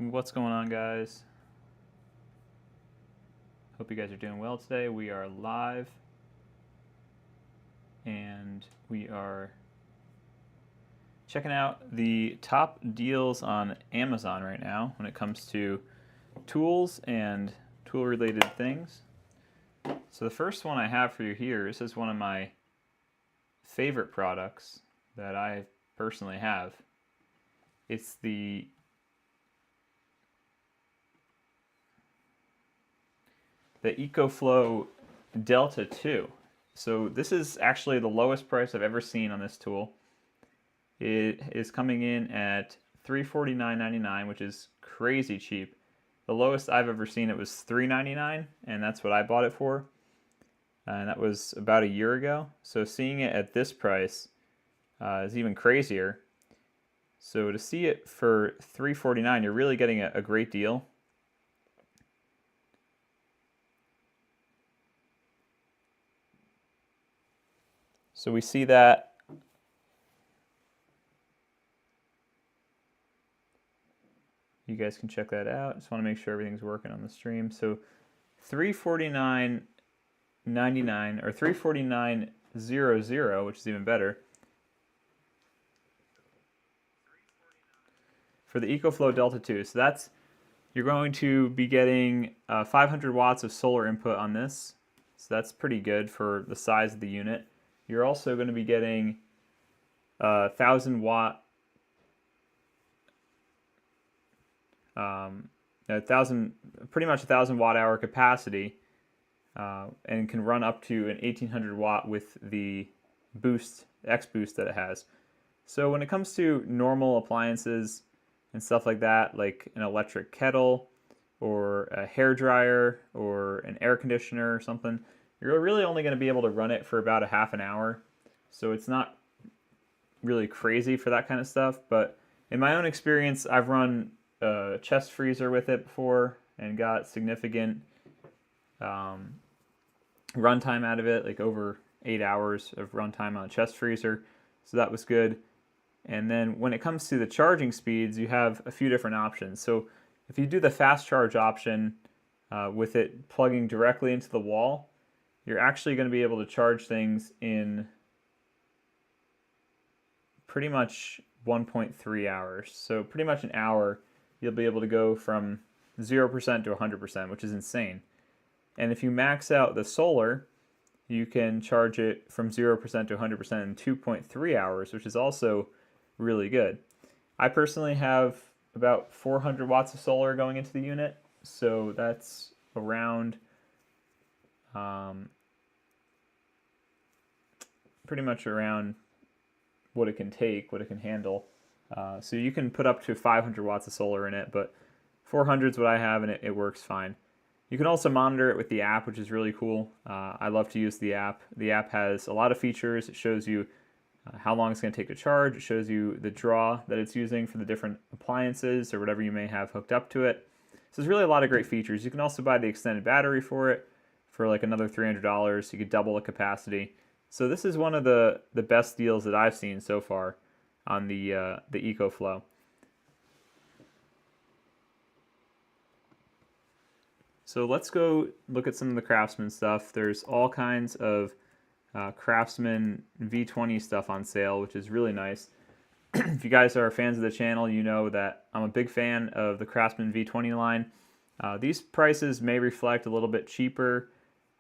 What's going on, guys? Hope you guys are doing well today. We are live and we are checking out the top deals on Amazon right now when it comes to tools and tool related things. So the first one I have for you here, this is one of my favorite products that I personally have. It's the EcoFlow Delta 2. So this is actually the lowest price I've ever seen on this tool. It is coming in at $349.99, which is crazy cheap. The lowest I've ever seen it was $399, and that's what I bought it for. And that was about a year ago. So seeing it at this price is even crazier. So to see it for $349, you're really getting a great deal. So we see that you guys can check that out. Just want to make sure everything's working on the stream. So $349.99 or $349.00, which is even better, for the EcoFlow Delta 2. So that's, you're going to be getting 500 watts of solar input on this. So that's pretty good for the size of the unit. You're also going to be getting 1,000 watt, pretty much 1,000 watt hour capacity, and can run up to an 1,800 watt with the boost, X boost that it has. So when it comes to normal appliances and stuff like that, like an electric kettle or a hair dryer or an air conditioner or something, you're really only going to be able to run it for about a half an hour. So it's not really crazy for that kind of stuff. But in my own experience, I've run a chest freezer with it before and got significant runtime out of it, like over 8 hours of runtime on a chest freezer. So that was good. And then when it comes to the charging speeds, you have a few different options. So if you do the fast charge option with it plugging directly into the wall, you're actually going to be able to charge things in pretty much 1.3 hours. So pretty much an hour, you'll be able to go from 0% to 100%, which is insane. And if you max out the solar, you can charge it from 0% to 100% in 2.3 hours, which is also really good. I personally have about 400 watts of solar going into the unit, so that's around pretty much around what it can take, what it can handle. So you can put up to 500 watts of solar in it, but 400 is what I have, and it works fine. You can also monitor it with the app, which is really cool. I love to use the app. The app has a lot of features. It shows you how long it's going to take to charge. It shows you the draw that it's using for the different appliances or whatever you may have hooked up to it. So there's really a lot of great features. You can also buy the extended battery for it for like another $300. You could double the capacity. So this is one of the best deals that I've seen so far on the EcoFlow. So let's go look at some of the Craftsman stuff. There's all kinds of Craftsman V20 stuff on sale, which is really nice. If you guys are fans of the channel, you know that I'm a big fan of the Craftsman V20 line. These prices may reflect a little bit cheaper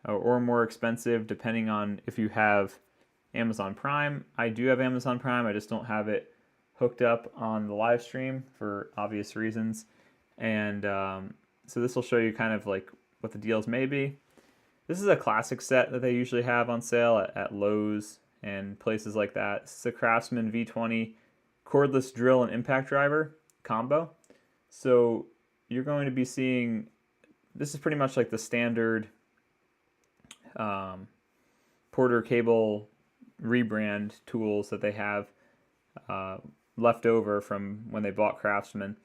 or more expensive depending on if you have Amazon Prime. I do have Amazon Prime, I just don't have it hooked up on the live stream for obvious reasons. And so this will show you kind of like what the deals may be. This is a classic set that they usually have on sale at Lowe's and places like that. This is a Craftsman V20 cordless drill and impact driver combo. So you're going to be seeing, this is pretty much like the standard Porter Cable rebrand tools that they have left over from when they bought Craftsman,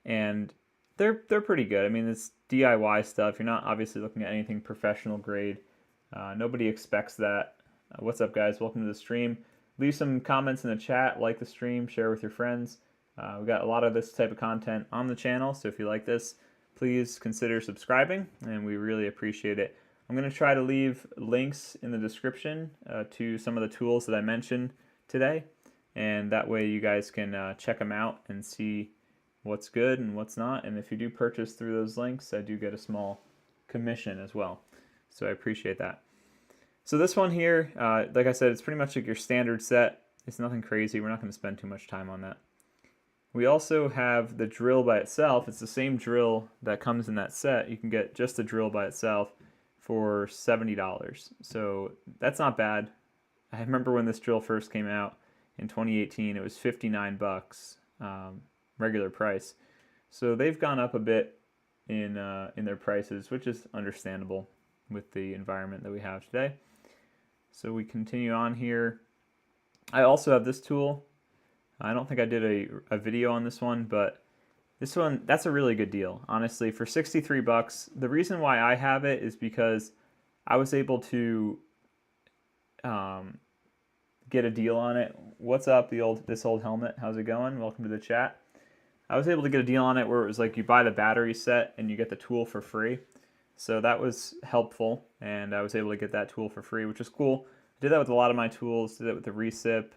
and they're pretty good. I mean, it's DIY stuff. You're not obviously looking at anything professional grade. Nobody expects that. What's up, guys? Welcome to the stream. Leave some comments in the chat, like the stream, share with your friends. We got a lot of this type of content on the channel, so if you like this, please consider subscribing, and we really appreciate it. I'm going to try to leave links in the description to some of the tools that I mentioned today, and that way you guys can check them out and see what's good and what's not. And if you do purchase through those links, I do get a small commission as well, so I appreciate that. So this one here, like I said, it's pretty much like your standard set. It's nothing crazy. We're not going to spend too much time on that. We also have the drill by itself. It's the same drill that comes in that set. You can get just the drill by itself for $70. So that's not bad. I remember when this drill first came out in 2018, it was 59 bucks, regular price. So they've gone up a bit in their prices, which is understandable with the environment that we have today. So we continue on here. I also have this tool. I don't think I did a video on this one, but this one, that's a really good deal. Honestly, for 63 bucks, the reason why I have it is because I was able to get a deal on it. What's up, this old helmet? How's it going? Welcome to the chat. I was able to get a deal on it where it was like you buy the battery set and you get the tool for free. So that was helpful, and I was able to get that tool for free, which is cool. I did that with a lot of my tools. Did that with the Recip,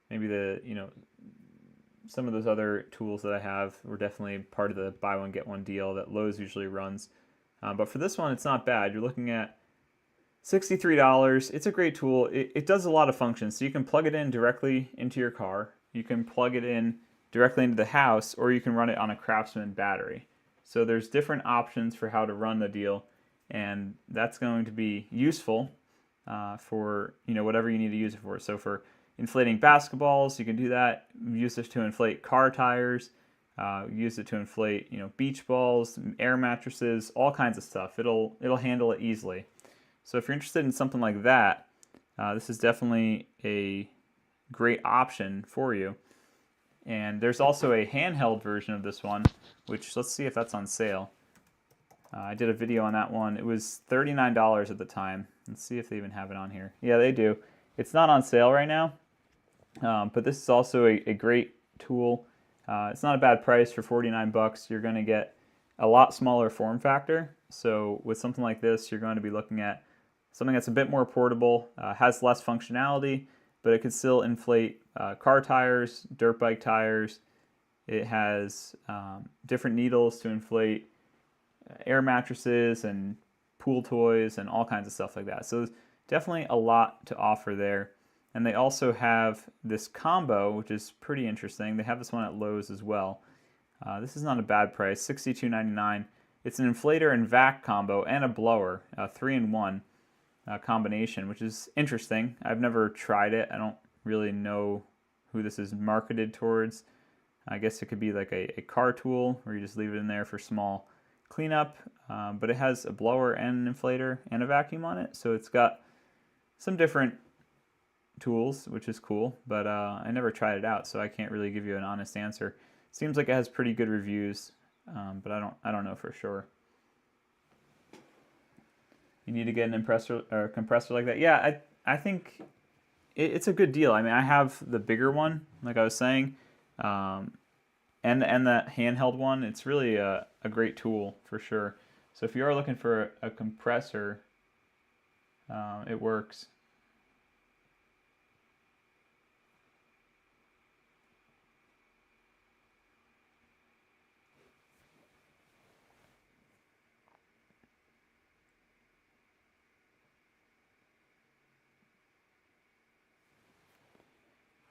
maybe some of those other tools that I have were definitely part of the buy one get one deal that Lowe's usually runs. But for this one, it's not bad. You're looking at $63. It's a great tool. It does a lot of functions. So you can plug it in directly into your car. You can plug it in directly into the house, or you can run it on a Craftsman battery. So there's different options for how to run the deal, and that's going to be useful for whatever you need to use it for. So for inflating basketballs, you can do that. Use this to inflate car tires. Use it to inflate beach balls, air mattresses, all kinds of stuff. It'll handle it easily. So if you're interested in something like that, this is definitely a great option for you. And there's also a handheld version of this one, which let's see if that's on sale. I did a video on that one. It was $39 at the time. Let's see if they even have it on here. Yeah, they do. It's not on sale right now, but this is also a great tool. It's not a bad price for 49 bucks. You're going to get a lot smaller form factor. So with something like this, you're going to be looking at something that's a bit more portable, has less functionality, but it can still inflate car tires, dirt bike tires. It has different needles to inflate air mattresses and pool toys and all kinds of stuff like that. So there's definitely a lot to offer there. And they also have this combo, which is pretty interesting. They have this one at Lowe's as well. This is not a bad price, $62.99. It's an inflator and vac combo and a blower, a 3-in-1 combination, which is interesting. I've never tried it. I don't really know who this is marketed towards. I guess it could be like a car tool where you just leave it in there for small cleanup, but it has a blower and an inflator and a vacuum on it, so it's got some different tools, which is cool, but I never tried it out, so I can't really give you an honest answer. Seems like it has pretty good reviews, but I don't know for sure. You need to get an compressor like that. Yeah, I think it's a good deal. I mean, I have the bigger one, like I was saying, and that handheld one. It's really a great tool for sure. So if you are looking for a compressor, it works.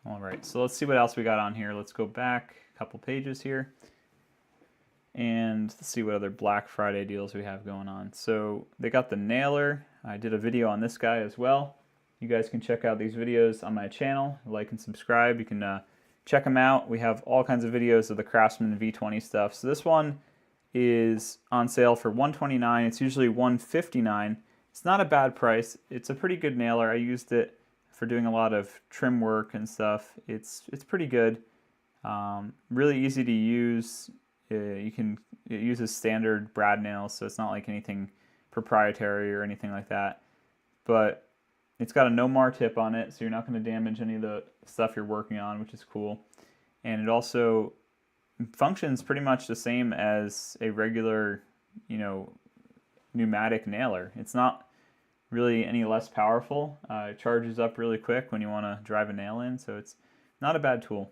All right, so let's see what else we got on here. Let's go back a couple pages here and see what other Black Friday deals we have going on. So they got the nailer. I did a video on this guy as well. You guys can check out these videos on my channel. Like and subscribe. You can check them out. We have all kinds of videos of the Craftsman V20 stuff. So this one is on sale for $129. It's usually $159. It's not a bad price. It's a pretty good nailer. I used it for doing a lot of trim work and stuff. It's pretty good. Really easy to use. It uses standard brad nails, so it's not like anything proprietary or anything like that. But it's got a no mar tip on it, so you're not going to damage any of the stuff you're working on, which is cool. and it also functions pretty much the same as a regular, pneumatic nailer. It's not really any less powerful. It charges up really quick when you want to drive a nail in, so it's not a bad tool.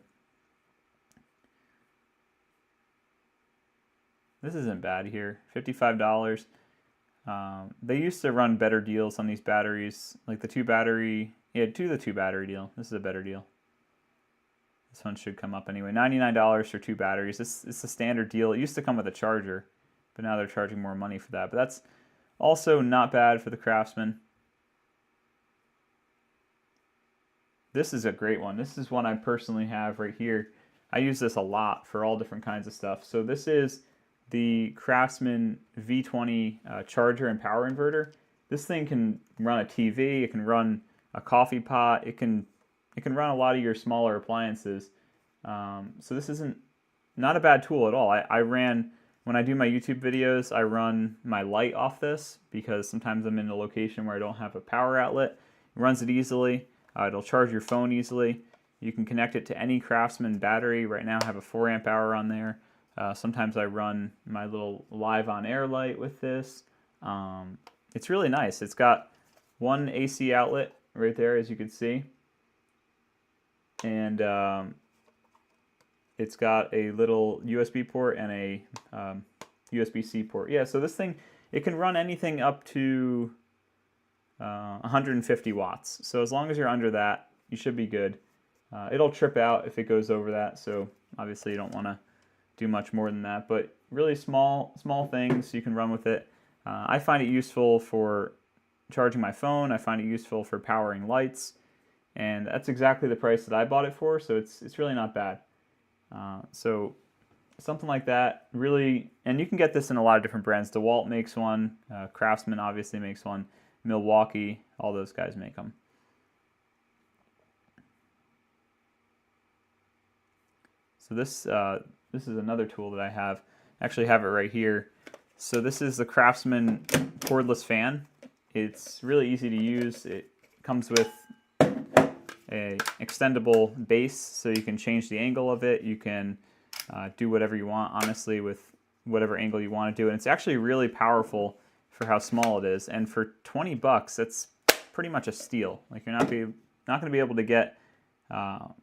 This isn't bad here, $55. They used to run better deals on these batteries, like the 2-battery. Yeah, do the 2-battery deal. This is a better deal. This one should come up anyway. $99 for 2 batteries. It's a standard deal. It used to come with a charger, but now they're charging more money for that. But that's also not bad for the Craftsman. This is a great one. This is one I personally have right here. I use this a lot for all different kinds of stuff. So this is the Craftsman V20 charger and power inverter. This thing can run a TV, it can run a coffee pot, it can run a lot of your smaller appliances. So this isn't not a bad tool at all. When I do my YouTube videos, I run my light off this because sometimes I'm in a location where I don't have a power outlet. It runs it easily. It'll charge your phone easily. You can connect it to any Craftsman battery. Right now I have a 4 amp hour on there. Sometimes I run my little live on air light with this. It's really nice. It's got one AC outlet right there, as you can see. And it's got a little USB port and a USB-C port. Yeah, so this thing, it can run anything up to 150 watts. So as long as you're under that, you should be good. It'll trip out if it goes over that, so obviously you don't want to do much more than that, but really small things you can run with it. I find it useful for charging my phone. I find it useful for powering lights, and that's exactly the price that I bought it for, so it's really not bad. So something like that, really, and you can get this in a lot of different brands. DeWalt makes one, Craftsman obviously makes one, Milwaukee, all those guys make them. So this is another tool that I have. I actually have it right here. So this is the Craftsman cordless fan. It's really easy to use. It comes with a extendable base, so you can change the angle of it. You can do whatever you want, honestly, with whatever angle you want to do. And it's actually really powerful for how small it is. And for 20 bucks, that's pretty much a steal. Like, you're not going to be able to get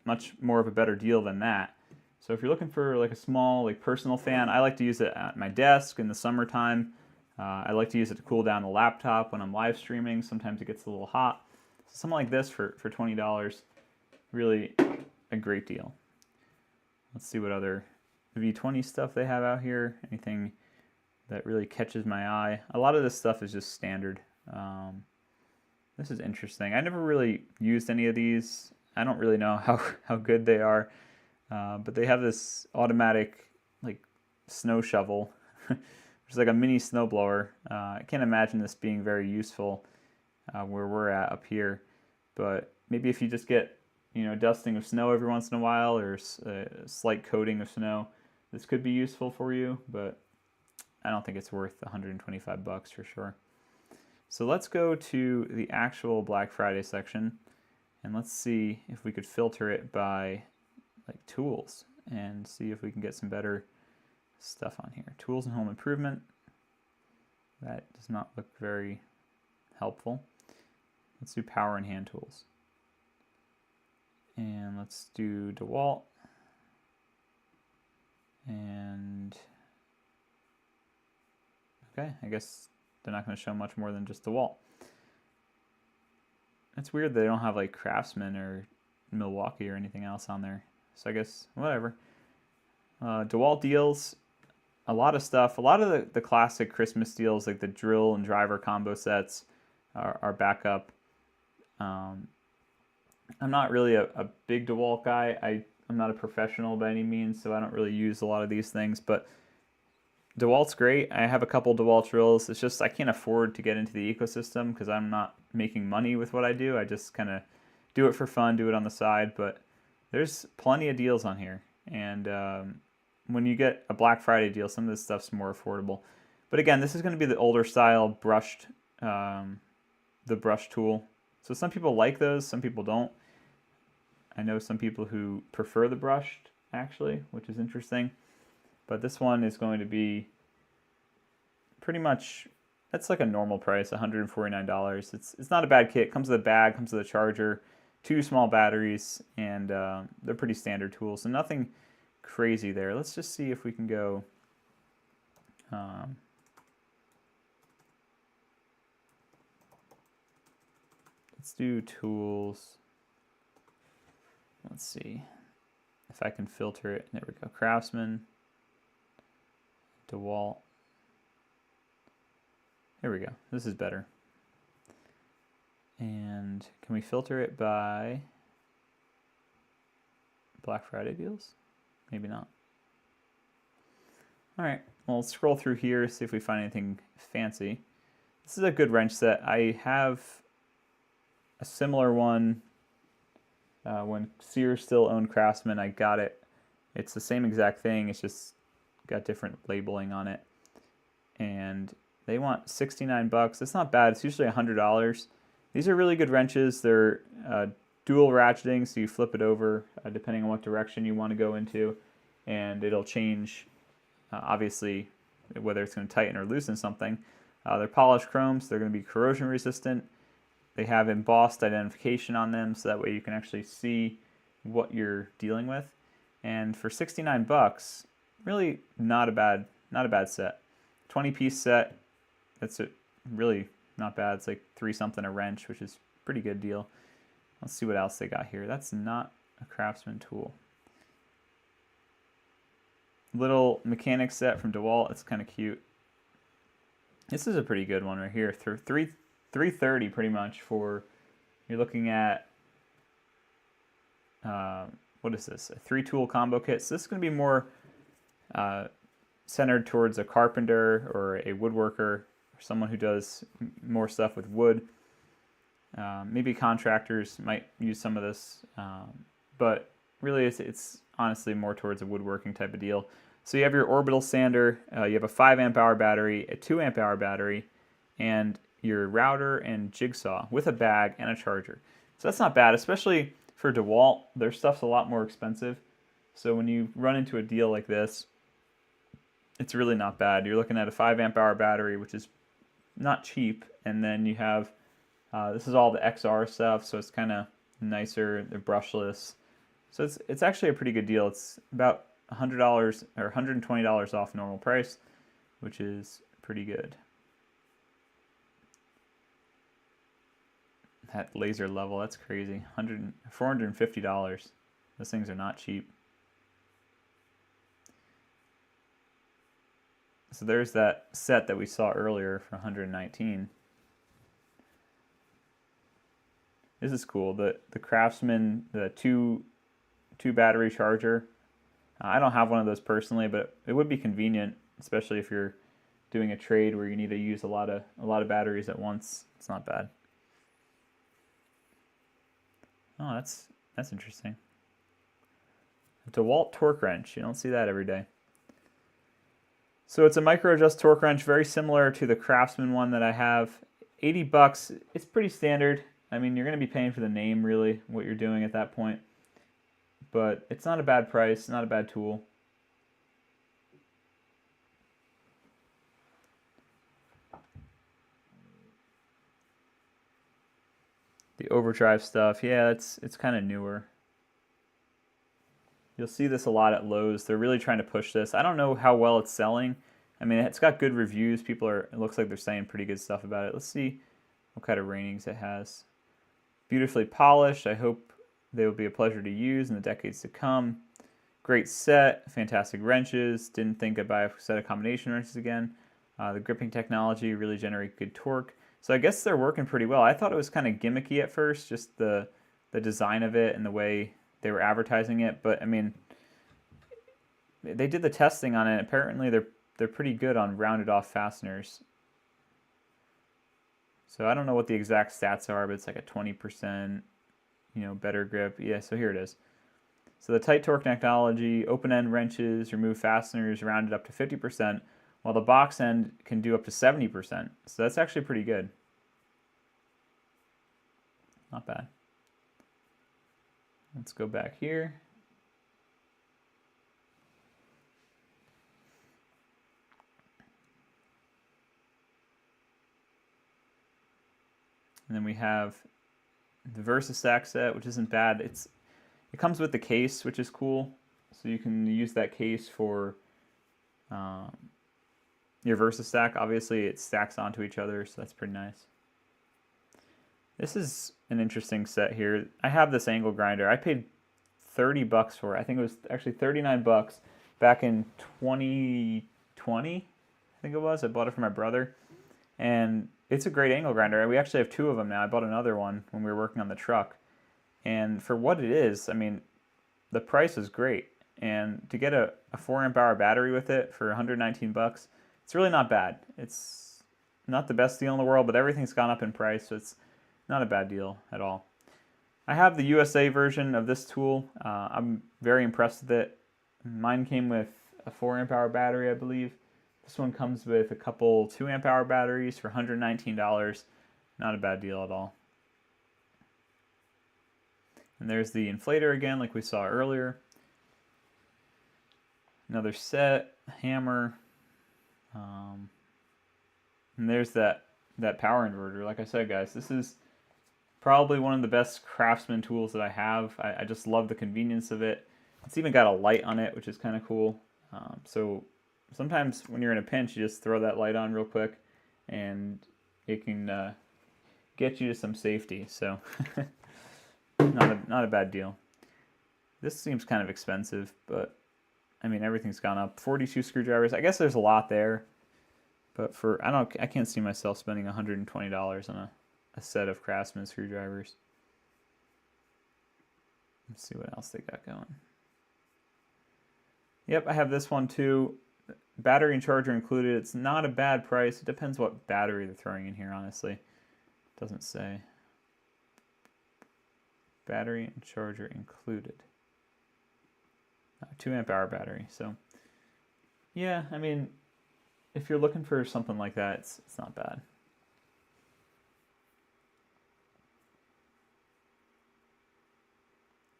much more of a better deal than that. So if you're looking for like a small, like, personal fan, I like to use it at my desk in the summertime. I like to use it to cool down the laptop when I'm live streaming. Sometimes it gets a little hot. So something like this for $20, really a great deal. Let's see what other V20 stuff they have out here. Anything that really catches my eye. A lot of this stuff is just standard. This is interesting. I never really used any of these. I don't really know how good they are. But they have this automatic, like, snow shovel, which is like a mini snowblower. I can't imagine this being very useful where we're at up here. But maybe if you just get, dusting of snow every once in a while, or a slight coating of snow, this could be useful for you. But I don't think it's worth 125 bucks for sure. So let's go to the actual Black Friday section, and let's see if we could filter it by like tools and see if we can get some better stuff on here. Tools and home improvement. That does not look very helpful. Let's do power and hand tools. And let's do DeWalt. And okay, I guess they're not going to show much more than just DeWalt. It's weird they don't have like Craftsman or Milwaukee or anything else on there. So I guess, whatever. DeWalt deals, a lot of stuff. A lot of the classic Christmas deals, like the drill and driver combo sets, are back up. I'm not really a big DeWalt guy. I'm not a professional by any means, so I don't really use a lot of these things. But DeWalt's great. I have a couple DeWalt drills. It's just I can't afford to get into the ecosystem because I'm not making money with what I do. I just kind of do it for fun, do it on the side. But there's plenty of deals on here, and when you get a Black Friday deal, some of this stuff's more affordable. But again, this is going to be the older style brushed, the brush tool. So some people like those, some people don't. I know some people who prefer the brushed actually, which is interesting. But this one is going to be pretty much, that's like a normal price, $149. It's not a bad kit. Comes with a bag, comes with a charger, 2 small batteries, and they're pretty standard tools. So nothing crazy there. Let's just see if we can go. Let's do tools. Let's see if I can filter it. There we go. Craftsman, DeWalt. Here we go. This is better. And can we filter it by Black Friday deals? Maybe not. All right, well, let's scroll through here, see if we find anything fancy. This is a good wrench set. I have a similar one when Sears still owned Craftsman. I got it. It's the same exact thing. It's just got different labeling on it. And they want 69 bucks. It's not bad. It's usually $100. These are really good wrenches. They're dual ratcheting, so you flip it over depending on what direction you want to go into, and it'll change, obviously, whether it's going to tighten or loosen something. They're polished chrome, so they're going to be corrosion resistant. They have embossed identification on them, so that way you can actually see what you're dealing with. And for 69 bucks, really not a bad set. 20-piece set. That's really not bad. It's like $3 something a wrench, which is a pretty good deal. Let's see what else they got here. That's not a Craftsman tool. Little mechanic set from DeWalt. It's kind of cute. This is a pretty good one right here. $330 pretty much for, you're looking at, what is this? A 3-tool combo kit. So this is going to be more centered towards a carpenter or a woodworker, or someone who does more stuff with wood. Maybe contractors might use some of this, but really it's honestly more towards a woodworking type of deal. So you have your orbital sander, you have a 5 amp hour battery, a 2 amp hour battery, and your router and jigsaw with a bag and a charger. So that's not bad, especially for DeWalt. Their stuff's a lot more expensive. So when you run into a deal like this, it's really not bad. You're looking at a 5 amp hour battery, which is not cheap, and then you have this is all the XR stuff, so it's kind of nicer. They're brushless, so it's actually a pretty good deal. It's about $100 or $120 off normal price, which is pretty good. That laser level, that's crazy. $450. Those things are not cheap. So there's that set that we saw earlier for $119. This is cool. The Craftsman, the two battery charger. I don't have one of those personally, but it would be convenient, especially if you're doing a trade where you need to use a lot of batteries at once. It's not bad. Oh, that's interesting. A DeWalt torque wrench. You don't see that every day. So it's a micro adjust torque wrench, very similar to the Craftsman one that I have. 80 bucks. It's pretty standard. I mean, you're going to be paying for the name, really, what you're doing at that point. But it's not a bad price, not a bad tool. The overdrive stuff, yeah, it's kind of newer. You'll see this a lot at Lowe's. They're really trying to push this. I don't know how well it's selling. I mean, it's got good reviews. It looks like they're saying pretty good stuff about it. Let's see what kind of ratings it has. Beautifully polished. I hope they will be a pleasure to use in the decades to come. Great set, fantastic wrenches. Didn't think I'd buy a set of combination wrenches again. The gripping technology really generates good torque. So I guess they're working pretty well. I thought it was kind of gimmicky at first, just the design of it and the way they were advertising it. But I mean, they did the testing on it. Apparently, they're pretty good on rounded off fasteners. So I don't know what the exact stats are, but it's like a 20%, better grip. Yeah, so here it is. So the tight torque technology, open-end wrenches, remove fasteners, rounded up to 50%, while the box end can do up to 70%. So that's actually pretty good. Not bad. Let's go back here. And then we have the VersaStack set, which isn't bad. It comes with the case, which is cool. So you can use that case for your VersaStack. Obviously, it stacks onto each other, so that's pretty nice. This is an interesting set here. I have this angle grinder. I paid $30 for it. I think it was actually $39 back in 2020. I think it was. I bought it for my brother, and it's a great angle grinder. We actually have two of them now. I bought another one when we were working on the truck, and for what it is, I mean, the price is great. And to get a 4 amp hour battery with it for 119 bucks, it's really not bad. It's not the best deal in the world, but everything's gone up in price, so it's not a bad deal at all. I have the USA version of this tool. I'm very impressed with it. Mine came with a 4 amp hour battery, I believe. This one comes with a couple 2 amp hour batteries for $119. Not a bad deal at all. And there's the inflator again, like we saw earlier. Another set, hammer. And there's that power inverter. Like I said, guys, this is probably one of the best Craftsman tools that I have. I just love the convenience of it. It's even got a light on it, which is kind of cool. So sometimes when you're in a pinch, you just throw that light on real quick, and it can get you to some safety. So not a bad deal. This seems kind of expensive, but I mean, everything's gone up. 42 screwdrivers. I guess there's a lot there, but I can't see myself spending $120 on a set of Craftsman screwdrivers. Let's see what else they got going. Yep, I have this one too. Battery and charger included. It's not a bad price. It depends what battery they're throwing in here, honestly. It doesn't say. Battery and charger included. 2 amp hour battery. So yeah, I mean, if you're looking for something like that, it's not bad.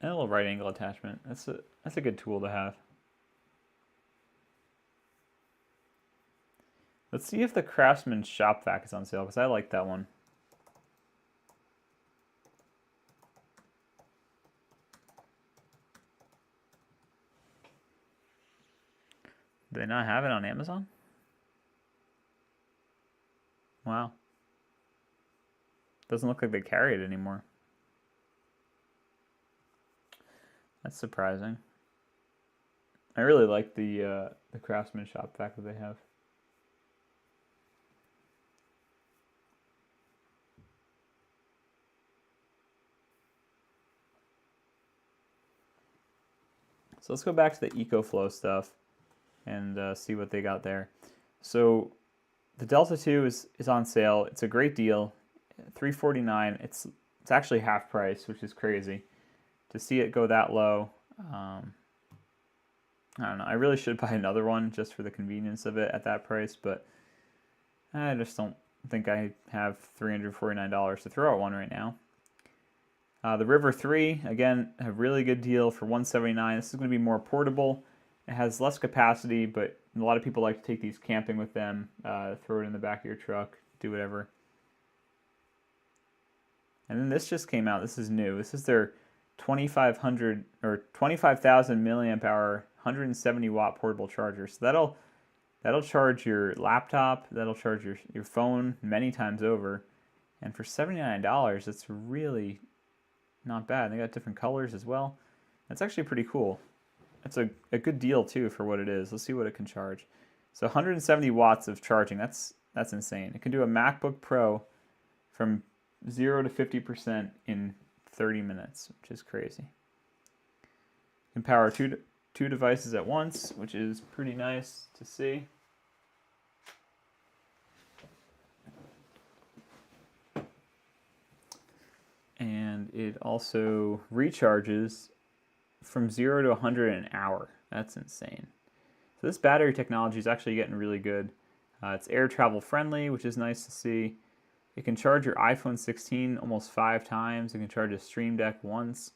And a little right angle attachment. That's a good tool to have. Let's see if the Craftsman Shop Vac is on sale, because I like that one. Do they not have it on Amazon? Wow. Doesn't look like they carry it anymore. That's surprising. I really like the Craftsman Shop Vac that they have. So let's go back to the EcoFlow stuff and see what they got there. So the Delta 2 is on sale. It's a great deal, $349. It's actually half price, which is crazy. To see it go that low, I don't know. I really should buy another one just for the convenience of it at that price, but I just don't think I have $349 to throw at one right now. The River 3, again, a really good deal for $179. This is going to be more portable. It has less capacity, but a lot of people like to take these camping with them, throw it in the back of your truck, do whatever. And then this just came out. This is new. This is their 25,000 milliamp hour, 170 watt portable charger. So that'll charge your laptop, that'll charge your phone many times over. And for $79, it's really not bad. They got different colors as well. That's actually pretty cool. That's a good deal too for what it is. Let's see what it can charge. So 170 watts of charging. That's insane. It can do a MacBook Pro from 0 to 50% in 30 minutes, which is crazy. You can power two devices at once, which is pretty nice to see. And it also recharges from 0 to 100 in an hour. That's insane. So this battery technology is actually getting really good. It's air travel friendly, which is nice to see. It can charge your iPhone 16 almost 5 times. It can charge a Stream Deck once,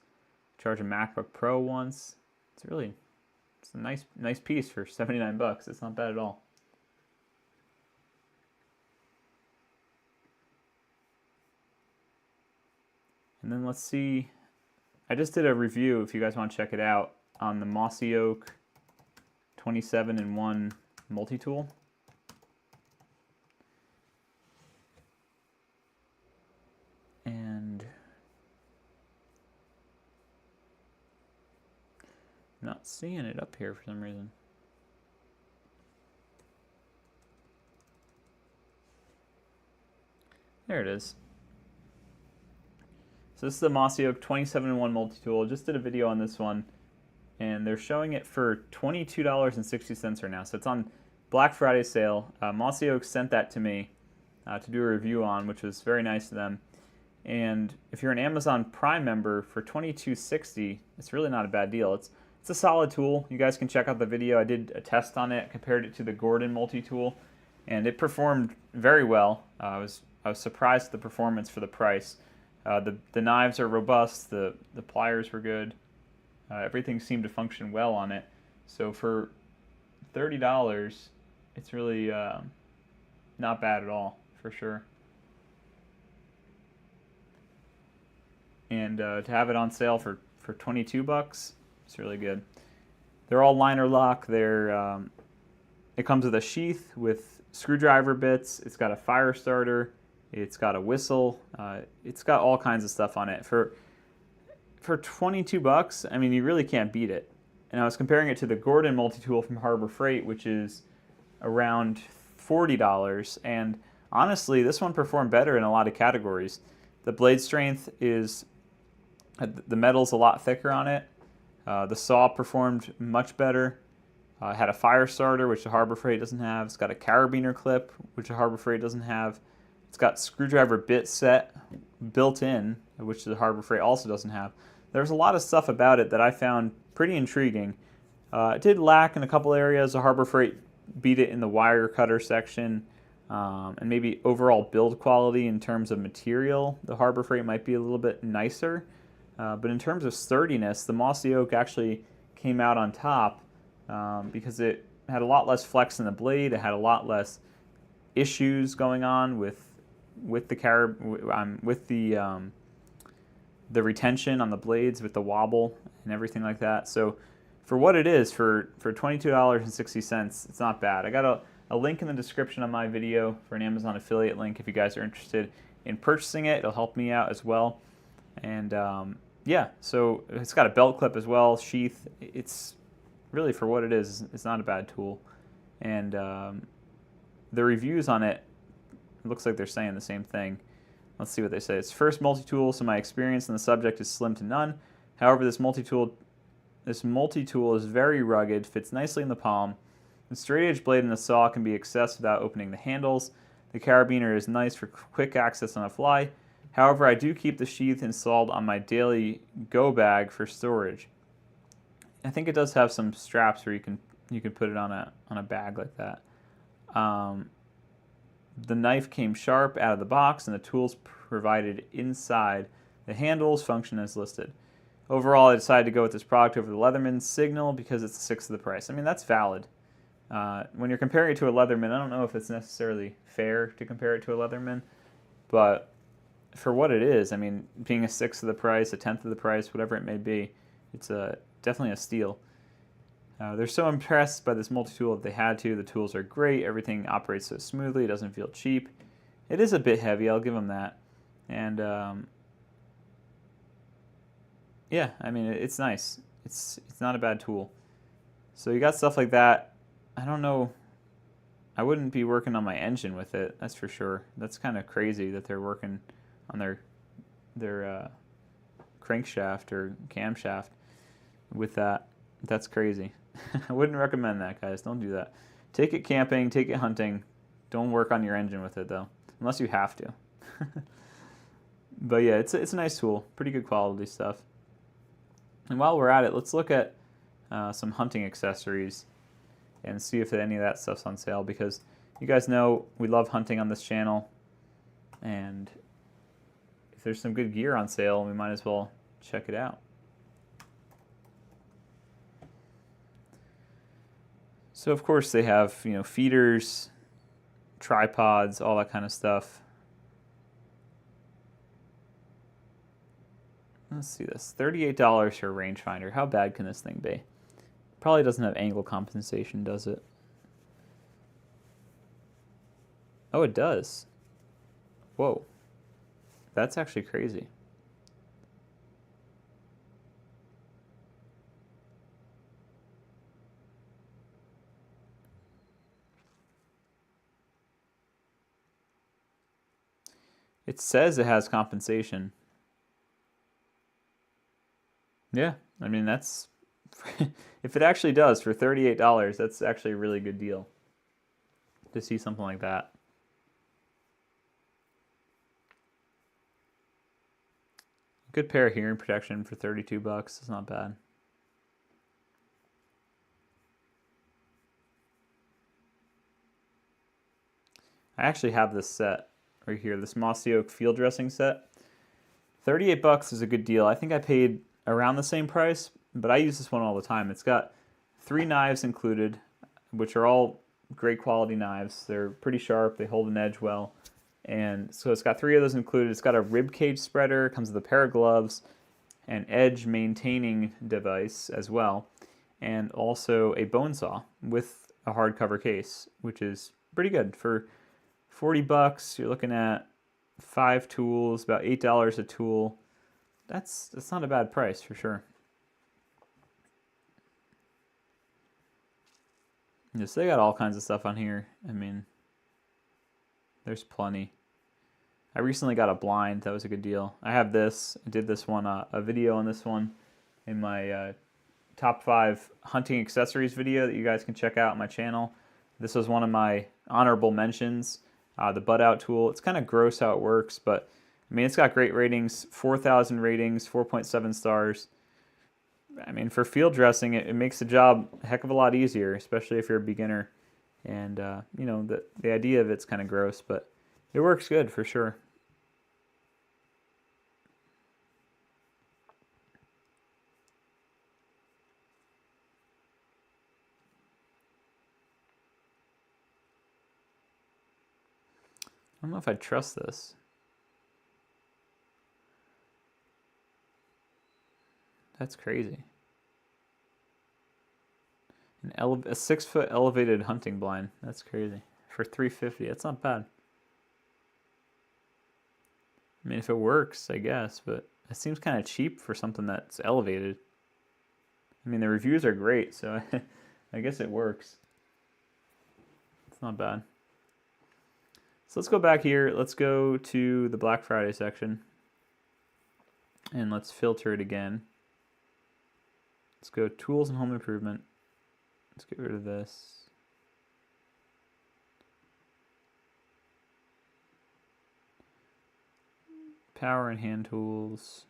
charge a MacBook Pro once. It's a nice piece for 79 bucks. It's not bad at all. And then let's see, I just did a review, if you guys want to check it out, on the Mossy Oak 27-in-1 multi-tool. And I'm not seeing it up here for some reason. There it is. So this is the Mossy Oak 27-in-1 multi-tool. Just did a video on this one, and they're showing it for $22.60 right now. So it's on Black Friday sale. Mossy Oak sent that to me to do a review on, which was very nice of them. And if you're an Amazon Prime member for $22.60, it's really not a bad deal. It's a solid tool. You guys can check out the video. I did a test on it, compared it to the Gordon multi-tool, and it performed very well. I was surprised at the performance for the price. The knives are robust, the pliers were good, everything seemed to function well on it. So for $30, it's really not bad at all, for sure. And to have it on sale for $22, it's really good. They're all liner lock. It comes with a sheath with screwdriver bits. It's got a fire starter. It's got a whistle. It's got all kinds of stuff on it. For $22, I mean, you really can't beat it. And I was comparing it to the Gordon multi-tool from Harbor Freight, which is around $40. And honestly, this one performed better in a lot of categories. The blade strength is, the metal's a lot thicker on it. The saw performed much better. It had a fire starter, which the Harbor Freight doesn't have. It's got a carabiner clip, which the Harbor Freight doesn't have. It's got screwdriver bit set built in, which the Harbor Freight also doesn't have. There's a lot of stuff about it that I found pretty intriguing. It did lack in a couple areas. The Harbor Freight beat it in the wire cutter section, and maybe overall build quality in terms of material. The Harbor Freight might be a little bit nicer, but in terms of sturdiness, the Mossy Oak actually came out on top because it had a lot less flex in the blade. It had a lot less issues going on with the retention on the blades, with the wobble and everything like that. So for what it is, for $22.60, it's not bad. I got a link in the description on my video for an Amazon affiliate link if you guys are interested in purchasing it. It'll help me out as well. And yeah, so it's got a belt clip as well, sheath. It's really, for what it is, it's not a bad tool. And the reviews on it, looks like they're saying the same thing. Let's see what they say. It's first multi-tool, so my experience in the subject is slim to none. However, this multi-tool is very rugged, fits nicely in the palm. The straight edge blade and the saw can be accessed without opening the handles. The carabiner is nice for quick access on a fly. However, I do keep the sheath installed on my daily go bag for storage. I think it does have some straps where you can put it on a bag like that. The knife came sharp out of the box, and the tools provided inside the handles function as listed. Overall, I decided to go with this product over the Leatherman Signal because it's a sixth of the price. I mean, that's valid. When you're comparing it to a Leatherman, I don't know if it's necessarily fair to compare it to a Leatherman, but for what it is, I mean, being a sixth of the price, a tenth of the price, whatever it may be, it's definitely a steal. They're so impressed by this multi-tool that they had to. The tools are great. Everything operates so smoothly. It doesn't feel cheap. It is a bit heavy. I'll give them that. And yeah, I mean, it's nice. It's not a bad tool. So you got stuff like that. I don't know. I wouldn't be working on my engine with it. That's for sure. That's kind of crazy that they're working on their crankshaft or camshaft with that. That's crazy. I wouldn't recommend that, guys. Don't do that. Take it camping, take it hunting. Don't work on your engine with it, though, unless you have to. But yeah, it's a nice tool. Pretty good quality stuff. And while we're at it, let's look at some hunting accessories and see if any of that stuff's on sale, because you guys know we love hunting on this channel, and if there's some good gear on sale, we might as well check it out. So of course they have, feeders, tripods, all that kind of stuff. Let's see this. $38 for a rangefinder. How bad can this thing be? Probably doesn't have angle compensation, does it? Oh, it does. Whoa. That's actually crazy. It says it has compensation. Yeah, I mean, that's if it actually does for $38, that's actually a really good deal to see something like that. Good pair of hearing protection for 32 bucks. It's not bad. I actually have this set right here, this Mossy Oak field dressing set. 38 bucks is a good deal. I think I paid around the same price, but I use this one all the time. It's got 3 knives included, which are all great quality knives. They're pretty sharp, they hold an edge well. And so it's got 3 of those included. It's got a rib cage spreader, comes with a pair of gloves, an edge maintaining device as well, and also a bone saw with a hardcover case, which is pretty good. For 40 bucks, you're looking at 5 tools, about $8 a tool. That's not a bad price for sure. Yes, they got all kinds of stuff on here. I mean, there's plenty. I recently got a blind. That was a good deal. I have this. I did this one, a video on this one in my top 5 hunting accessories video that you guys can check out on my channel. This was one of my honorable mentions. The butt out tool. It's kind of gross how it works, but I mean, it's got great ratings, 4,000 ratings, 4.7 stars. I mean, for field dressing, it makes the job a heck of a lot easier, especially if you're a beginner. And, you know, the idea of it's kind of gross, but it works good for sure. I don't know if I trust this. That's crazy. A 6-foot elevated hunting blind. That's crazy. For $350, that's not bad. I mean, if it works, I guess, but it seems kind of cheap for something that's elevated. I mean, the reviews are great, so I guess it works. It's not bad. So let's go back here. Let's go to the Black Friday section. And let's filter it again. Let's go Tools and Home Improvement. Let's get rid of this. Power and hand tools.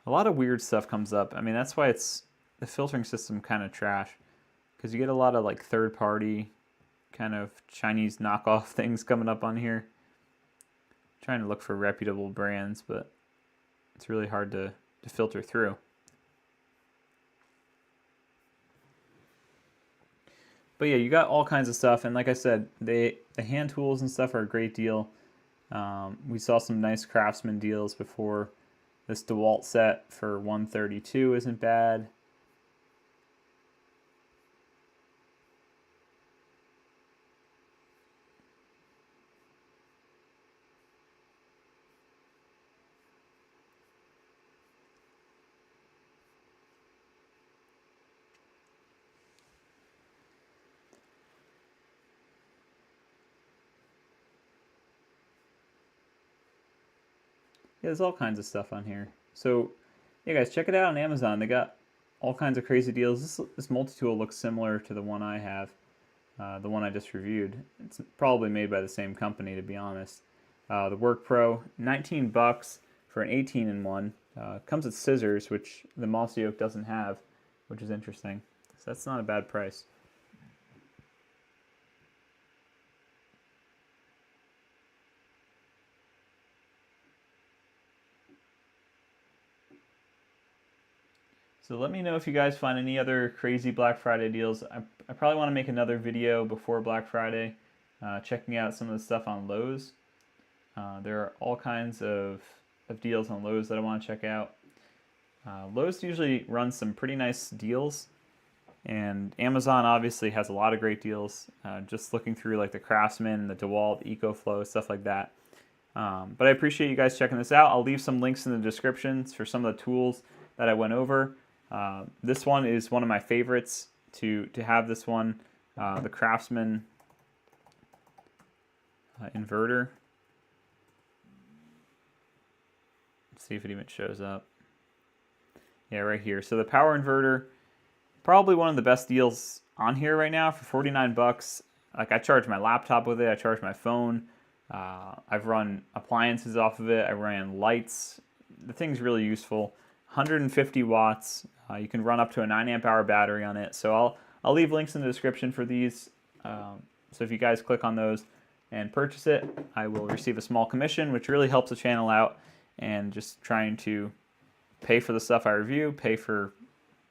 A lot of weird stuff comes up. I mean, that's why it's the filtering system kind of trash, because you get a lot of like third-party kind of Chinese knockoff things coming up on here. I'm trying to look for reputable brands, but it's really hard to filter through. But yeah, you got all kinds of stuff, and like I said, the hand tools and stuff are a great deal. We saw some nice Craftsman deals before. This DeWalt set for $132 isn't bad. Yeah, there's all kinds of stuff on here. So, yeah, guys, check it out on Amazon. They got all kinds of crazy deals. This multi-tool looks similar to the one I have, the one I just reviewed. It's probably made by the same company, to be honest. The Work Pro, 19 bucks for an 18-in-1. Comes with scissors, which the Mossy Oak doesn't have, which is interesting. So that's not a bad price. So let me know if you guys find any other crazy Black Friday deals. I probably want to make another video before Black Friday, checking out some of the stuff on Lowe's. There are all kinds of have deals on Lowe's that I want to check out. Lowe's usually runs some pretty nice deals, and Amazon obviously has a lot of great deals. Just looking through like the Craftsman, the DeWalt, EcoFlow, stuff like that. But I appreciate you guys checking this out. I'll leave some links in the descriptions for some of the tools that I went over. This one is one of my favorites to have this one, the Craftsman inverter. Let's see if it even shows up. Yeah, right here. So the power inverter, probably one of the best deals on here right now for 49 bucks. Like, I charge my laptop with it, I charge my phone. I've run appliances off of it. I ran lights. The thing's really useful. 150 watts. You can run up to a 9 amp hour battery on it. So I'll leave links in the description for these. So if you guys click on those and purchase it, I will receive a small commission, which really helps the channel out, and just trying to pay for the stuff I review, pay for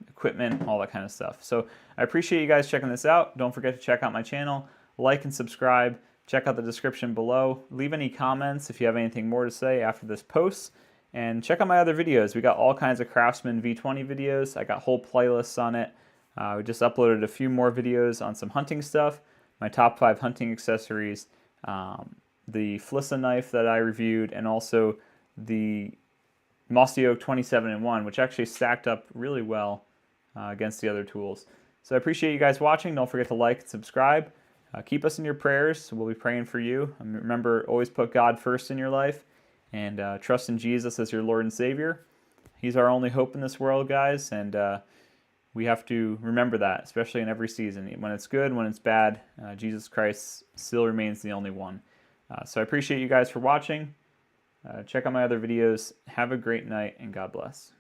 equipment, all that kind of stuff. So I appreciate you guys checking this out. Don't forget to check out my channel, like and subscribe. Check out the description below. Leave any comments if you have anything more to say after this post. And check out my other videos. We got all kinds of Craftsman V20 videos. I got whole playlists on it. We just uploaded a few more videos on some hunting stuff, my top 5 hunting accessories, the Flissa knife that I reviewed, and also the Mossy Oak 27-in-1, which actually stacked up really well against the other tools. So I appreciate you guys watching. Don't forget to like and subscribe. Keep us in your prayers. We'll be praying for you. And remember, always put God first in your life, and trust in Jesus as your Lord and Savior. He's our only hope in this world, guys, and we have to remember that, especially in every season. When it's good, when it's bad, Jesus Christ still remains the only one. So I appreciate you guys for watching. Check out my other videos. Have a great night, and God bless.